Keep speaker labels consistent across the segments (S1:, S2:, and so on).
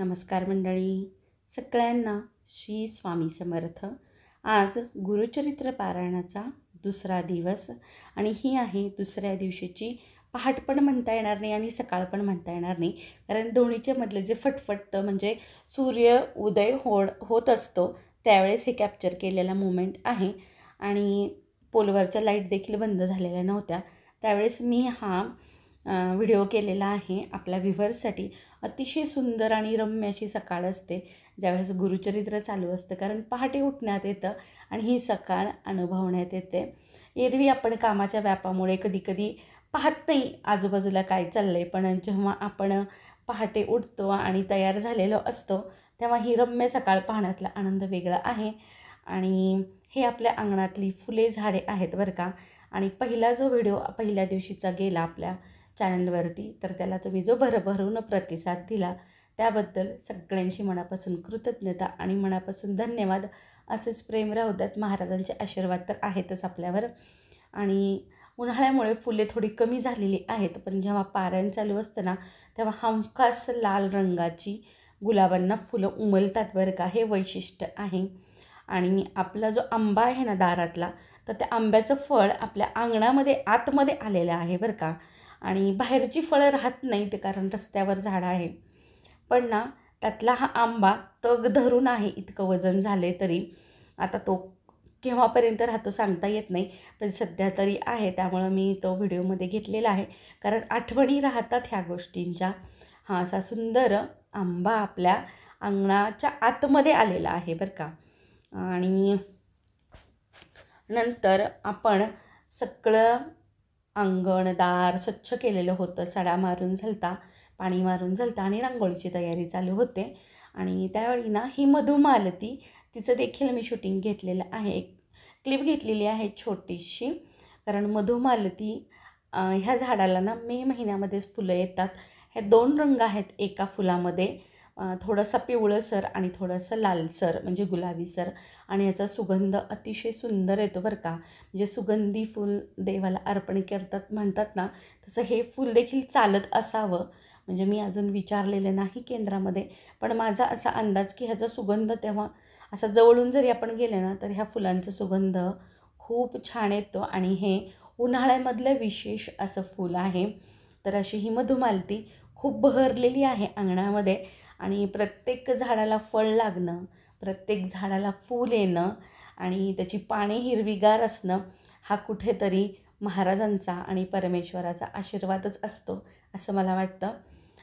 S1: नमस्कार मंडळी, सगळ्यांना श्री स्वामी समर्थ. आज गुरुचरित्र पारायणाचा दुसरा दिवस आणि ही आहे दुसऱ्या दिवशीची पहाट पण म्हणता येणार नाही आणि सकाळ पण म्हणता येणार नाही, कारण दोन्हीच्या मधले जे फटफटतं म्हणजे सूर्य उदय होत असतो त्यावेळेस हे कॅप्चर केलेला मोमेंट आहे. आणि पोलवरच्या लाईट देखील बंद झालेल्या नव्हत्या त्यावेळेस मी हा व्हिडिओ केलेला आहे आपल्या व्ह्यूवर्ससाठी. अतिशय सुंदर आणि रम्य अशी सकाळ असते ज्यावेळेस गुरुचरित्र चालू असतं, कारण पहाटे उठण्यात येतं आणि ही सकाळ अनुभवण्यात येते. एरवी आपण कामाच्या व्यापामुळे कधीकधी पाहत नाही आजूबाजूला काय चाललं आहे, पण जेव्हा आपण पहाटे उठतो आणि तयार झालेलो असतो तेव्हा ही रम्य सकाळ पाहण्यातला आनंद वेगळा आहे. आणि हे आपल्या अंगणातली फुले झाडे आहेत बरं का. आणि पहिला जो व्हिडिओ पहिल्या दिवशीचा गेला आपल्या चॅनलवरती, तर त्याला तुम्ही जो भरभरून प्रतिसाद दिला त्याबद्दल सगळ्यांची मनापासून कृतज्ञता आणि मनापासून धन्यवाद. असेच प्रेम राहू द्यात. महाराजांचे आशीर्वाद तर आहेतच आपल्यावर. आणि उन्हाळ्यामुळे फुले थोडी कमी झालेली आहेत, पण जेव्हा पारायण चालू असतं ना तेव्हा हमखास लाल रंगाची गुलाबांना फुलं उमलतात बरं का, हे वैशिष्ट्य आहे. आणि आपला जो आंबा आहे ना दारातला, तर त्या आंब्याचं फळ आपल्या अंगणामध्ये आतमध्ये आलेलं आहे बरं का. आणि बाहेरची फळं राहत नाहीत कारण रस्त्यावर झाडं आहे, पण ना त्यातला हा आंबा तग धरून आहे, इतकं वजन झाले तरी. आता तो केव्हापर्यंत राहतो सांगता येत नाही, पण सध्या तरी आहे, त्यामुळं मी तो व्हिडिओमध्ये घेतलेला आहे कारण आठवणी राहतात ह्या गोष्टींच्या. हा असा सुंदर आंबा आपल्या अंगणाच्या आतमध्ये आलेला आहे बरं का. आणि नंतर आपण सगळं अंगण दार स्वच्छ केलेलं होतं, सडा मारून झालता, पाणी मारून झालता आणि रांगोळीची तयारी चालू होते. आणि त्यावेळी ना ही मधुमालती, तिचं देखील मी शूटिंग घेतलेलं आहे, एक क्लिप घेतलेली आहे छोटीशी. कारण मधुमालती ह्या झाडाला ना मे महिन्यामध्येच फुलं येतात. हे दोन रंग आहेत एका फुलामध्ये, थोडंसं पिवळसर आणि थोडंसं लालसर म्हणजे गुलाबीसर. आणि याचा सुगंध अतिशय सुंदर येतो बरं का. म्हणजे सुगंधी फूल देवाला अर्पण करतात म्हणतात ना, तसं हे फूल देखील चालत असावं. म्हणजे मी अजून विचारलेलं नाही केंद्रामध्ये, पण माझा असा अंदाज की ह्याचा सुगंध तेव्हा असा जवळून जरी आपण गेले ना तर ह्या फुलांचा सुगंध खूप छान येतो आणि हे उन्हाळ्यामधलं विशेष असं फूल आहे. तर अशी ही मधुमालती खूप बहरलेली आहे अंगणामध्ये. आणि प्रत्येक झाडाला फळ लागणं, प्रत्येक झाडाला फूल येणं आणि त्याची पाने हिरवीगार असणं हा कुठेतरी महाराजांचा आणि परमेश्वराचा आशीर्वादच असतो असं मला वाटतं.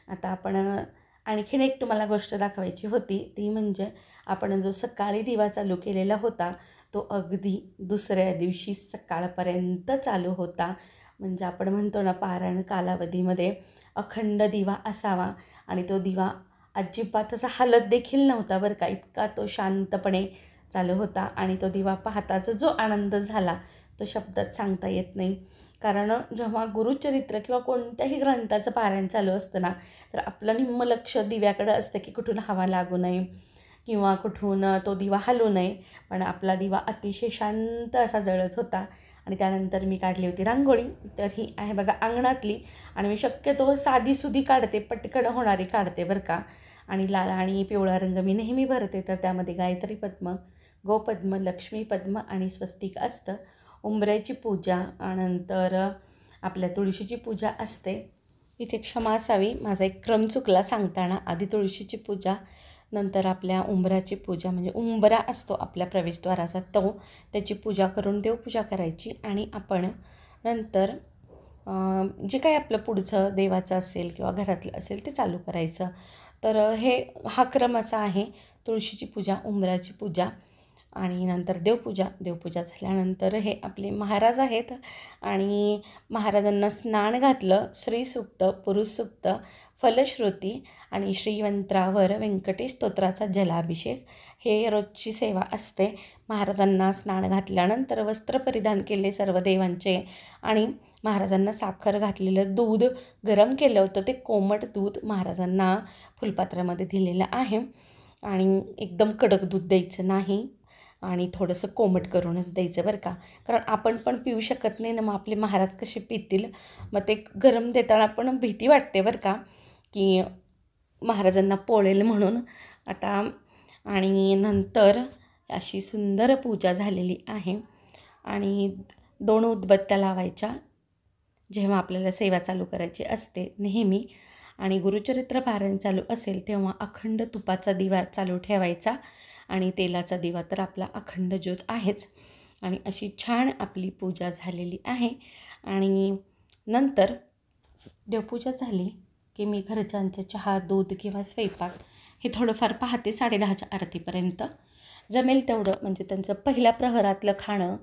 S1: आता आपण आणखीन एक तुम्हाला गोष्ट दाखवायची होती, ती म्हणजे आपण जो सकाळी दिवा चालू केलेला होता तो अगदी दुसऱ्या दिवशी सकाळपर्यंत चालू होता. म्हणजे आपण म्हणतो ना पारायण कालावधीमध्ये अखंड दिवा असावा आणि तो दिवा अजिबात असा हलत देखील नव्हता बरं का, इतका तो शांतपणे चालू होता. आणि तो दिवा पाहताचा जो आनंद झाला तो शब्दात सांगता येत नाही. कारण जेव्हा गुरुचरित्र किंवा कोणत्याही ग्रंथाचं पारायण चालू असतं ना तर आपलं निम्म लक्ष दिव्याकडं असतं की कुठून हवा लागू नये किंवा कुठून तो दिवा हलू नये. पण आपला दिवा अतिशय शांत असा जळत होता. आणि त्यानंतर मी काढली होती रांगोळी, तर ही आहे बघा अंगणातली. आणि मी शक्यतो साधीसुधी काढते, पटकन होणारी काढते बरं का. आणि लाल आणि पिवळा रंग मी नेहमी भरते, तर त्यामध्ये गायत्री पद्म, गोपद्म, लक्ष्मी पद्म आणि स्वस्तिक असतं. उंबऱ्याची पूजा, नंतर आपल्या तुळशीची पूजा असते. इथे क्षमा असावी, माझा एक क्रम चुकला सांगताना. आधी तुळशीची पूजा, नंतर आपल्या उंबराची पूजा, म्हणजे उंबरा असतो आपल्या प्रवेशद्वाराचा तो, त्याची पूजा करून देवपूजा करायची. आणि आपण नंतर जे काही आपलं पुढचं देवाचं असेल किंवा घरातलं असेल ते चालू करायचं. तर हा क्रम असा आहे: तुळशीची पूजा, उंबराची पूजा आणि नंतर देवपूजा. देवपूजा झाल्यानंतर हे आपले महाराज आहेत आणि महाराजांना स्नान घातलं, श्रीसूक्त, पुरुषसूक्त, फलश्रुती आणि श्रीयंत्रावर व्यंकटेश स्तोत्राचा जलाभिषेक हे रोजची सेवा असते. महाराजांना स्नान घातल्यानंतर वस्त्र परिधान केले सर्व देवांचे आणि महाराजांना साखर घातलेलं दूध गरम केलं होतं, ते कोमट दूध महाराजांना फुलपात्रामध्ये दिलेलं आहे. आणि एकदम कडक दूध द्यायचं नाही आणि थोडंसं कोमट करूनच द्यायचं बरं का, कारण आपण पण पिऊ शकत नाही ना, मग आपले महाराज कसे पितील. मग ते गरम देताना पण भीती वाटते बरं का, की महाराजांना पोळेल म्हणून आता. आणि नंतर अशी सुंदर पूजा झालेली आहे. आणि 2 उदबत्त्या लावायच्या जेव्हा आपल्याला सेवा चालू करायची असते नेहमी. आणि गुरुचरित्र पारायण चालू असेल तेव्हा अखंड तुपाचा दिवा चालू ठेवायचा. आणि तेलाचा दिवा तर आपला अखंड ज्योत आहेच. आणि अशी छान आपली पूजा झालेली आहे. आणि नंतर देवपूजा झाली की मी घरच्यांचे चहा, दूध किंवा स्वयंपाक हे थोडंफार पाहते 10:30च्या आरतीपर्यंत. जमेल तेवढं म्हणजे त्यांचं पहिल्या प्रहरातलं खाणं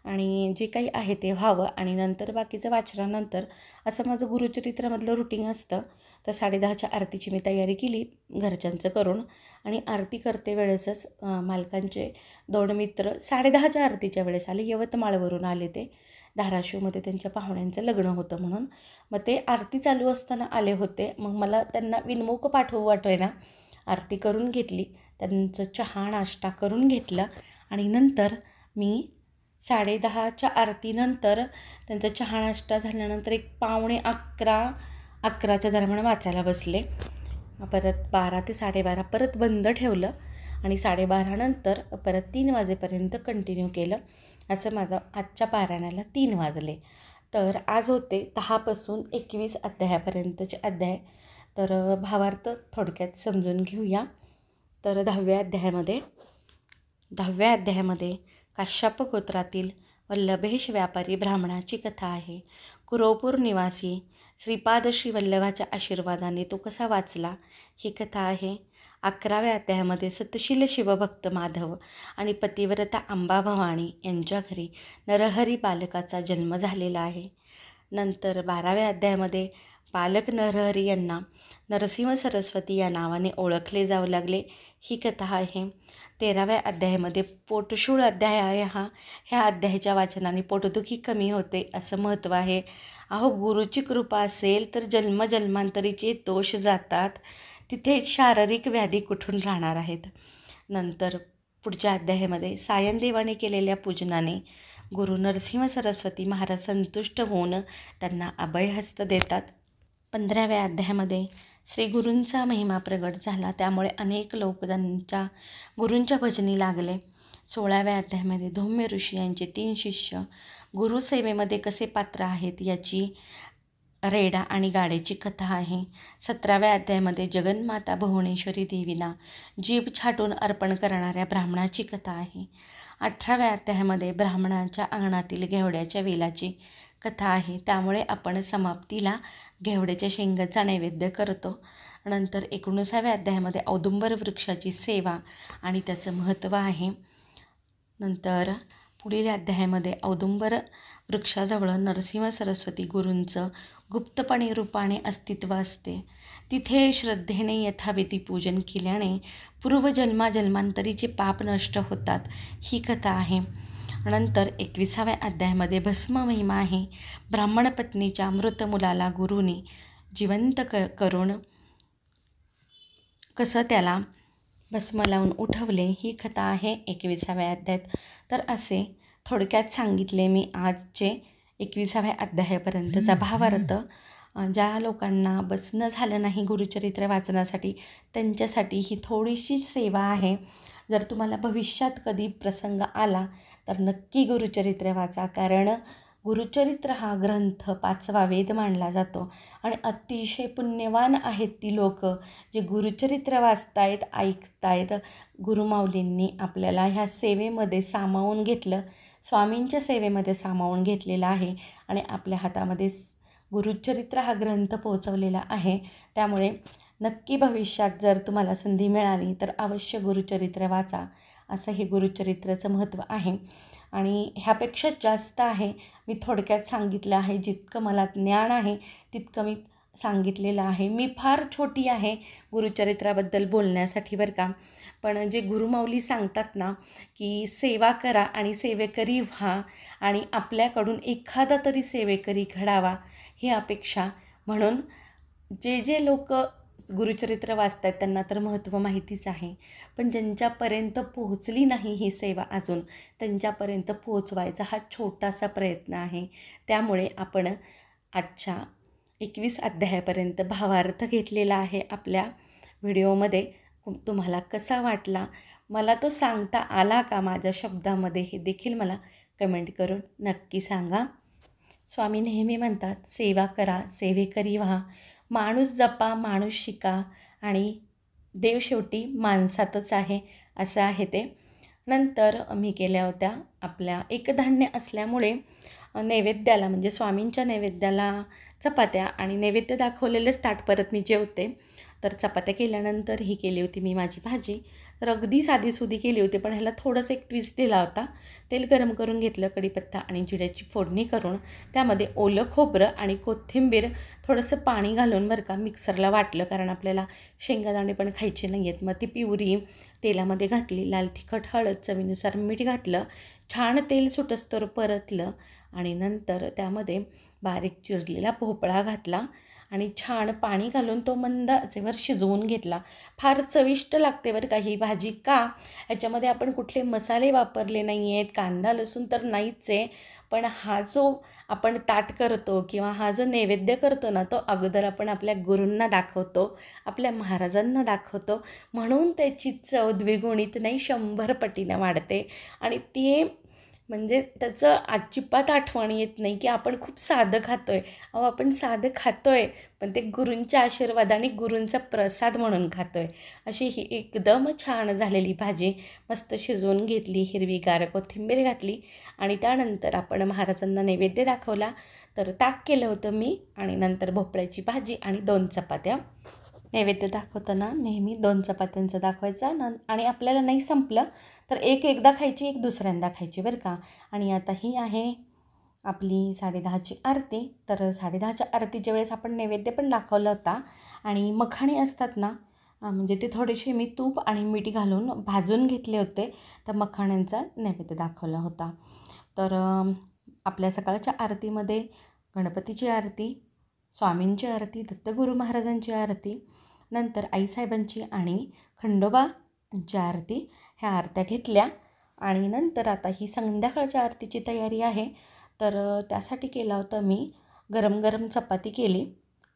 S1: आणि जे काही आहे ते व्हावं. आणि नंतर बाकीचं वाचनानंतर असं माझं गुरुचरित्रामधलं रुटीन असतं. तर 10:30च्या आरतीची मी तयारी केली घरच्यांचं करून. आणि आरती करते वेळेसच मालकांचे 2 मित्र 10:30च्या आरतीच्या वेळेस आले. यवतमाळवरून आले ते. धाराशिवमध्ये त्यांच्या पाहुण्यांचं लग्न होतं म्हणून. मग ते आरती चालू असताना आले होते. मग मला त्यांना विनमुख पाठवू वाटेना. आरती करून घेतली, त्यांचं चहा नाश्ता करून घेतला. आणि नंतर मी 10:30च्या आरतीनंतर त्यांचा चहा नाश्ता झाल्यानंतर एक 11:45 दरम्यान वाचायला बसले. परत 12 ते 12:30 परत बंद ठेवलं. आणि 12:30 नंतर परत 3 वाजेपर्यंत कंटिन्यू केलं. असं माझं आजच्या पारायणाला 3 वाजले. तर आज होते 10 पासून 21 अध्यायापर्यंतचे अध्याय. तर भावार्थ थोडक्यात समजून घेऊया. तर 10व्या अध्यायामध्ये काश्यप गोत्रातील वल्लभेश व्यापारी ब्राह्मणाची कथा आहे. कुरवपूर निवासी श्रीपाद श्री वल्लभाच्या आशीर्वादाने तो कसा वाचला ही कथा आहे. 11व्या अध्यायामध्ये सतशील शिवभक्त माधव आणि पतिव्रता अंबा भवानी यांच्या घरी नरहरी बालकाचा जन्म झालेला आहे. नंतर 12व्या अध्यायामध्ये बालक नरहरी यांना नरसिंह सरस्वती या नावाने ओळखले जाऊ लागले ही कथा आहे. 13व्या अध्यायामध्ये पोटशूळ अध्याय आहे ह्या अध्यायाच्या वाचनाने पोटदुखी कमी होते असं महत्त्व आहे. अहो, गुरुची कृपा असेल तर जन्मजन्मांतरीचे दोष जातात. तिथे शारीरिक व्याधी कुठून राहणार आहेत. नंतर पुढच्या अध्यायामध्ये सायनदेवाने केलेल्या पूजनाने गुरु नरसिंह सरस्वती महाराज संतुष्ट होऊन त्यांना अभयहस्त देतात. 15व्या अध्यायामध्ये श्री गुरूंचा महिमा प्रगट झाला, त्यामुळे अनेक लोक त्यांच्या गुरूंच्या भजनी लागले. 16व्या अध्यायामध्ये धौम्य ऋषी यांचे 3 शिष्य गुरुसेवेमध्ये कसे पात्र आहेत याची रेडा आणि गाड्याची कथा आहे. 17व्या अध्यायामध्ये जगन्माता भुवनेश्वरी देवीला जीभ छाटून अर्पण करणाऱ्या ब्राह्मणाची कथा आहे. 18व्या अध्यायामध्ये ब्राह्मणाच्या अंगणातील घेवड्याच्या वेलाची कथा आहे. त्यामुळे आपण समाप्तीला घेवड्याच्या शेंगाचा नैवेद्य करतो. नंतर 19व्या अध्यायामध्ये औदुंबर वृक्षाची सेवा आणि त्याचं महत्त्व आहे. नंतर पुढील अध्यायामध्ये औदुंबर वृक्षाजवळ नरसिंह सरस्वती गुरूंचं गुप्तपणे रूपाने अस्तित्व असते. तिथे श्रद्धेने यथाविधी पूजन केल्याने पूर्वजन्माजन्मांतरीचे पाप नष्ट होतात ही कथा आहे. नंतर 21व्या अध्यायामध्ये भस्म महिमा आहे. ब्राह्मण पत्नीच्या मृत मुलाला गुरूने जिवंत करून कसं त्याला भस्म लावून उठवले ही कथा आहे 21व्या अध्यायात. तर असे थोडक्यात सांगितले मी आजचे 21व्या अध्यायापर्यंतचा भावार्थ. ज्या लोकांना बसणं झालं नाही गुरुचरित्र वाचनासाठी त्यांच्यासाठी ही थोडीशी सेवा आहे. जर तुम्हाला भविष्यात कधी प्रसंग आला तर नक्की गुरुचरित्र वाचा, कारण गुरुचरित्र हा ग्रंथ 5वा वेद मानला जातो. आणि अतिशय पुण्यवान आहेत ती लोक जे गुरुचरित्र वाचतायत, ऐकतायत. गुरुमाऊलींनी आपल्याला ह्या सेवेमध्ये सामावून घेतलं, स्वामींच्या सेवेमध्ये सामावून घेतलेला आहे आणि आपल्या हातामध्ये गुरुचरित्र हा ग्रंथ पोहोचवलेला आहे. त्यामुळे नक्की भविष्यात जर तुम्हाला संधी मिळाली तर अवश्य गुरुचरित्र वाचा, असं हे गुरुचरित्राचं महत्त्व आहे. आणि ह्यापेक्षा जास्त आहे मी थोडक्यात सांगितलं आहे. जितकं मला ज्ञान आहे तितकं मी सांगितलेलं आहे. मी फार छोटी आहे गुरुचरित्राबद्दल बोलण्यासाठी बरं का, पण जे गुरुमाऊली सांगतात ना की सेवा करा आणि सेवेकरी व्हा आणि आपल्याकडून एखादा तरी सेवेकरी घडावा ही अपेक्षा. म्हणून जे लोक गुरुचरित्र वाचतात त्यांना तर महत्त्व माहितीच आहे, पण ज्यांच्यापर्यंत पोहोचली नाही ही सेवा अजून त्यांच्यापर्यंत पोहोचवायचा हा छोटासा प्रयत्न आहे. त्यामुळे आपण आजच्या 21 अध्यायापर्यंत भावार्थ घेतलेला आहे आपल्या व्हिडिओमध्ये तुम्हाला कसा वाटला, मला तो सांगता आला का माझ्या शब्दामध्ये, हे देखील मला कमेंट करून नक्की सांगा. स्वामी नेहमी म्हणतात, सेवा करा, सेवेकरी व्हा, माणूस जपा, माणूस शिका आणि देव शेवटी माणसातच आहे, असं आहे ते. नंतर मी केल्या होत्या आपल्या एकधान्य असल्यामुळे नैवेद्याला म्हणजे स्वामींच्या नैवेद्याला चपात्या आणि नैवेद्य दाखवलेलंच ताट परत मी जेवते. तर चपात्या केल्यानंतर ही केली होती मी माझी भाजी. तर अगदी साधीसुधी केली होती, पण ह्याला थोडंसं एक ट्विस्ट दिला होता. तेल गरम करून घेतलं, कढीपत्ता आणि जिऱ्याची फोडणी करून त्यामध्ये ओलं खोबरं आणि कोथिंबीर थोडंसं पाणी घालून बरं का मिक्सरला वाटलं, कारण आपल्याला शेंगादाणे पण खायचे नाही आहेत. मग ती पिवरी तेलामध्ये घातली, लाल तिखट, हळद, चवीनुसार मीठ घातलं, छान तेल सुटस्तोवर परतलं आणि नंतर त्यामध्ये बारीक चिरलेला भोपळा घातला आणि छान पाणी घालून तो मंद आचेवर शिजवून घेतला. फार चविष्ट लागते बरं का ही भाजी. का? ह्याच्यामध्ये आपण कुठले मसाले वापरले नाही आहेत, कांदा लसूण तर नाहीच आहे, पण हा जो आपण ताट करतो किंवा हा जो नैवेद्य करतो ना, तो अगोदर आपण आपल्या गुरूंना दाखवतो, आपल्या महाराजांना दाखवतो, म्हणून त्याची चव द्विगुणित नाही 100 पटीनं वाढते. आणि ते म्हणजे त्याचं अजिबात आठवण येत नाही की आपण खूप साधं खातो आहे. अहो, आपण साधं खातो आहे, पण ते गुरूंच्या आशीर्वादाने, गुरूंचा प्रसाद म्हणून खातो आहे. अशी ही एकदम छान झालेली भाजी मस्त शिजवून घेतली, हिरवीगार कोथिंबीर घातली आणि त्यानंतर आपण महाराजांना नैवेद्य दाखवला. तर ताक केलं होतं मी आणि नंतर भोपळ्याची भाजी आणि 2 चपात्या. नैवेद्य दाखवताना नेहमी 2 चपात्यांचा दाखवायचा आणि आपल्याला नाही संपलं तर एक एकदा खायची, एक दुसऱ्यांदा खायची बरं का. आणि आता ही आहे आपली 10:30ची आरती. तर 10:30च्या आरतीच्या वेळेस आपण नैवेद्य पण दाखवला होता आणि मखाणे असतात ना, म्हणजे ते थोडेसे मी तूप आणि मीठ घालून भाजून घेतले होते. तर मखाण्यांचा नैवेद्य दाखवला होता. तर आपल्या सकाळच्या आरतीमध्ये गणपतीची आरती, स्वामींची आरती, दत्तगुरू महाराजांची आरती, नंतर आईसाहेबांची आणि खंडोबांची आरती, ह्या आरत्या घेतल्या. आणि नंतर आता ही संध्याकाळच्या आरतीची तयारी आहे. तर त्यासाठी केला होता मी गरम गरम चपाती केली,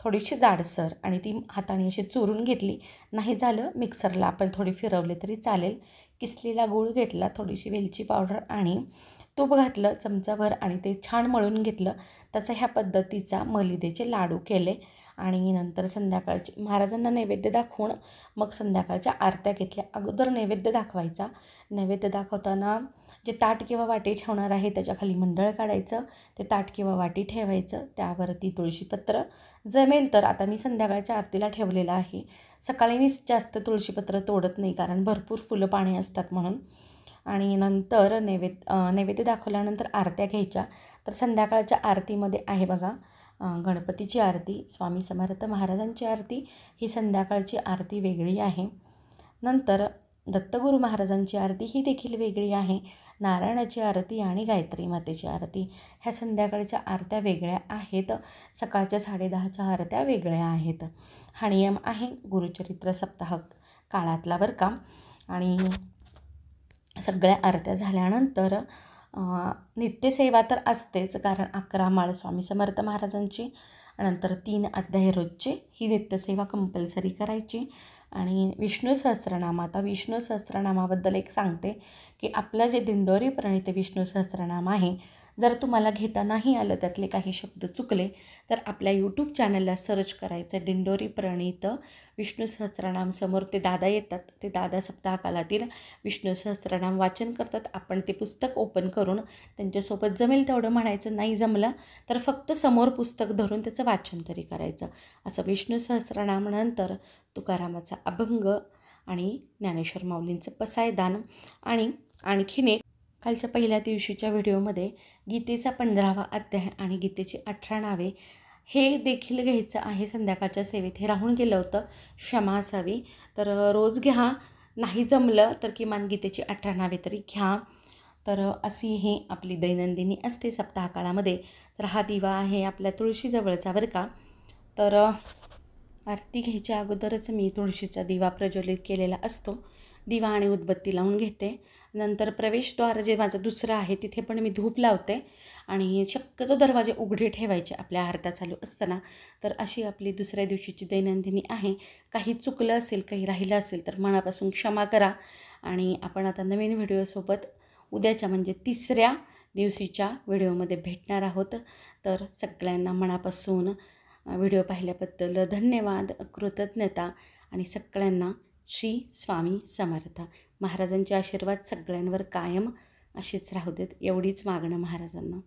S1: थोडीशी जाडसर, आणि ती हाताने अशी चुरून घेतली. नाही झालं मिक्सरला आपण थोडी फिरवले तरी चालेल. किसलेला गूळ घेतला, थोडीशी वेलची पावडर आणि तूप घातलं चमचाभर आणि ते छान मळून घेतलं. त्याचा ह्या पद्धतीचा मलिदेचे लाडू केले आणि नंतर संध्याकाळचे महाराजांना नैवेद्य दाखवून मग संध्याकाळच्या आरत्या घेतल्या. अगोदर नैवेद्य दाखवायचा. नैवेद्य दाखवताना जे ताट किंवा वाटी ठेवणार आहे त्याच्याखाली मंडळ काढायचं, ते ताट किंवा वाटी ठेवायचं, त्यावरती तुळशीपत्र जमेल तर, आता मी संध्याकाळच्या आरतीला ठेवलेलं आहे. सकाळी मी जास्त तुळशीपत्र तोडत नाही, कारण भरपूर फुलं पाणी असतात म्हणून. आणि नंतर नैवेद्य दाखवल्यानंतर आरत्या घ्यायच्या. तर संध्याकाळच्या आरतीमध्ये आहे बघा, गणपतीची आरती, स्वामी समर्थ महाराजांची आरती, ही संध्याकाळची आरती वेगळी आहे. नंतर दत्तगुरू महाराजांची आरती ही देखील वेगळी आहे. नारायणाची आरती आणि गायत्री मातेची आरती ह्या संध्याकाळच्या आरत्या वेगळ्या आहेत. सकाळच्या 10:30च्या आरत्या वेगळ्या आहेत. हा नियम आहे गुरुचरित्र सप्ताह काळातला बरं का. आणि सगळ्या आरत्या झाल्यानंतर नित्यसेवा तर असतेच, कारण 11 माळ स्वामी समर्थ महाराजांची, नंतर 3 अध्याय रोजचे, ही नित्यसेवा कंपल्सरी करायची. आणि विष्णू सहस्त्रनाम, आता विष्णू सहस्त्रनामाबद्दल एक सांगते की आपलं जे दिंडोरी प्रणीत विष्णू सहस्त्रनाम आहे, जर तुम्हाला घेता नाही आलं, त्यातले काही शब्द चुकले, तर आपल्या यूट्यूब चॅनलला सर्च करायचं दिंडोरी प्रणीत विष्णू सहस्त्रनाम. समोर ते दादा येतात, ते दादा सप्ताह कालातील विष्णू सहस्त्रनाम वाचन करतात. आपण ते पुस्तक ओपन करून त्यांच्यासोबत जमेल तेवढं म्हणायचं, नाही जमलं तर फक्त समोर पुस्तक धरून त्याचं वाचन तरी करायचं. असं विष्णू सहस्त्रनामानंतर तुकारामाचा अभंग आणि ज्ञानेश्वर माऊलींचं पसायदान आणि आणखीन एक कालच्या पहिल्या दिवशीच्या व्हिडिओमध्ये गीतेचा 15वा अध्याय आणि गीतेची 18 नावे हे देखील घ्यायचं आहे संध्याकाळच्या सेवेत. हे राहून गेलं होतं, क्षमा असावी. तर रोज घ्या, नाही जमलं तर किमान गीतेची 18 नावे तरी घ्या. तर अशी ही आपली दैनंदिनी असते सप्ताह काळामध्ये. तर हा दिवा आहे आपल्या तुळशीजवळचा बरं का. तर आरती घ्यायच्या अगोदरच मी तुळशीचा दिवा प्रज्वलित केलेला असतो. दिवा आणि उदबत्ती लावून घेते नंतर प्रवेशद्वार जे माझं दुसरं आहे तिथे पण मी धूप लावते आणि शक्यतो दरवाजे उघडे ठेवायचे आपल्या आरत्या चालू असताना. तर अशी आपली दुसऱ्या दिवशीची दैनंदिनी आहे. काही चुकलं असेल, काही राहिलं असेल तर मनापासून क्षमा करा. आणि आपण आता नवीन व्हिडिओसोबत उद्याच्या म्हणजे तिसऱ्या दिवशीच्या व्हिडिओमध्ये भेटणार आहोत. तर सगळ्यांना मनापासून व्हिडिओ पाहिल्याबद्दल धन्यवाद, कृतज्ञता आणि सगळ्यांना श्री स्वामी समर्थ. महाराजांचे आशीर्वाद सगळ्यांवर कायम अशीच राहू देत, एवढीच मागणं महाराजांना.